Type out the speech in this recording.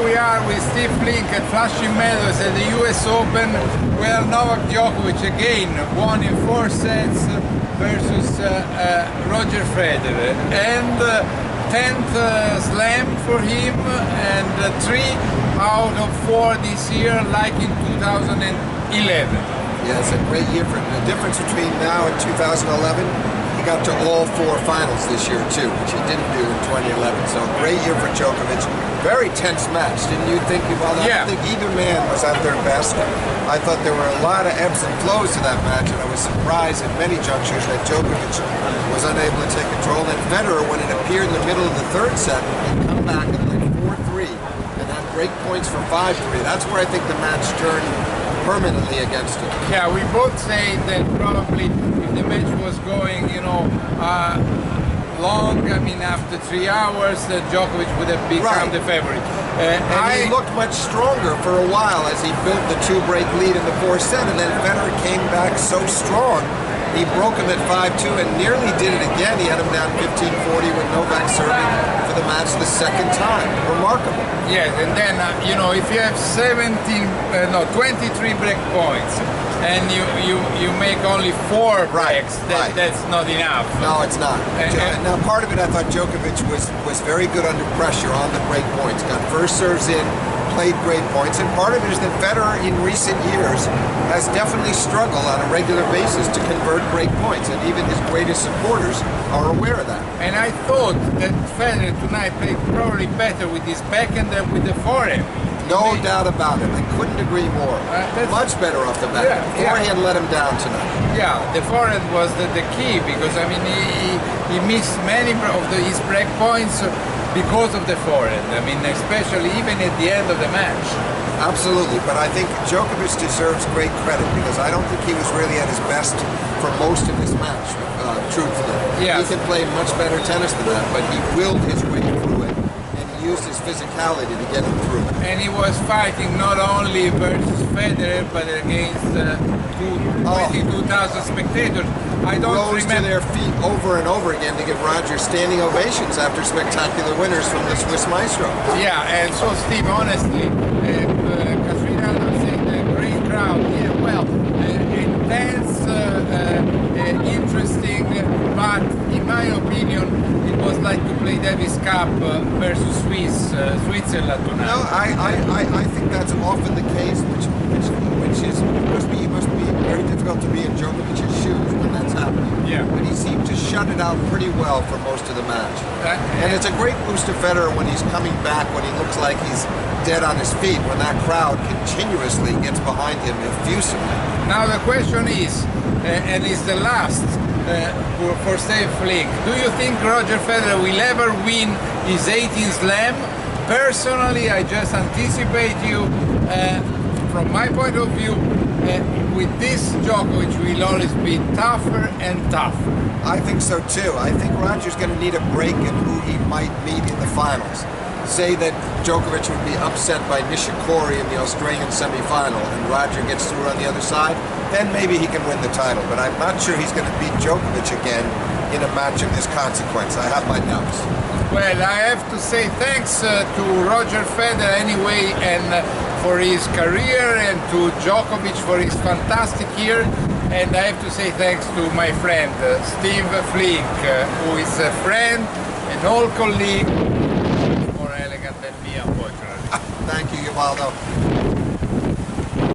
here we are with Steve Flink at Flushing Meadows at the US Open, where Novak Djokovic again won in 4 sets versus Roger Federer, and 10th slam for him, and 3 out of 4 this year, like in 2011. Yeah, it's a great year. For the difference between now and 2011, he got to all 4 finals this year too, which he didn't do in 2011. So a great year for Djokovic. Very tense match, didn't you think? Well, I don't think either man was at their best. I thought there were a lot of ebbs and flows to that match, and I was surprised at many junctures that Djokovic was unable to take control. And Federer, when it appeared in the middle of the 3rd set, he'd come back at like 4-3 and had break points for 5-3. That's where I think the match turned permanently against him. Yeah, we both say that probably if the match was going, long, I mean, after 3 hours, Djokovic would have become the favorite. And he looked much stronger for a while as he built the 2-break lead in the 4th set, and then Federer came back so strong. He broke him at 5-2 and nearly did it again. He had him down 15-40 with Novak serving for the match the 2nd time. Remarkable. Yes, and then, if you have 23 break points, and you make only 4 breaks, that's not enough. No, it's not. Now, part of it, I thought Djokovic was very good under pressure on the break points. Got first serves in, played great points, and part of it is that Federer in recent years has definitely struggled on a regular basis to convert break points, and even his greatest supporters are aware of that. And I thought that Federer tonight played probably better with his backhand than with the forehand. No doubt about it. I couldn't agree more. Much better off the back. The forehand let him down tonight. Yeah, the forehand was the key, because I mean he missed many of his break points because of the forehand. I mean, especially even at the end of the match. Absolutely, but I think Djokovic deserves great credit, because I don't think he was really at his best for most of this match, truthfully. Yes. He can play much better tennis than that, but he willed his way through it, and he used his physicality to get him through it. And he was fighting not only versus Federer, but against 22,000 spectators. I don't rose remember. To their feet over and over again to give Roger standing ovations after spectacular winners from the Swiss maestro. Yeah, and so Steve, honestly, Katrina saying the great crowd. Yeah, well, intense, interesting, but in my opinion, it was like to play Davis Cup versus Switzerland tonight. No, I think that's often the case, which must be very difficult to be in Djokovic's shoes when that's happening. Yeah. But he seemed to shut it out pretty well for most of the match. And it's a great boost to Federer when he's coming back, when he looks like he's dead on his feet, when that crowd continuously gets behind him effusively. Now the question is, and it's the last for Steve Flink, do you think Roger Federer will ever win his 18th slam? Personally, I just anticipate you, from my point of view, with this Djokovic will always be tougher and tougher. I think so too. I think Roger's going to need a break in who he might meet in the finals. Say that Djokovic would be upset by Nishikori in the Australian semifinal and Roger gets through on the other side, then maybe he can win the title. But I'm not sure he's going to beat Djokovic again in a match of this consequence. I have my doubts. Well, I have to say thanks to Roger Federer anyway, and for his career, and to Djokovic for his fantastic year. And I have to say thanks to my friend Steve Flink, who is a friend, an old colleague, more elegant than me, unfortunately. Thank you, Ubaldo.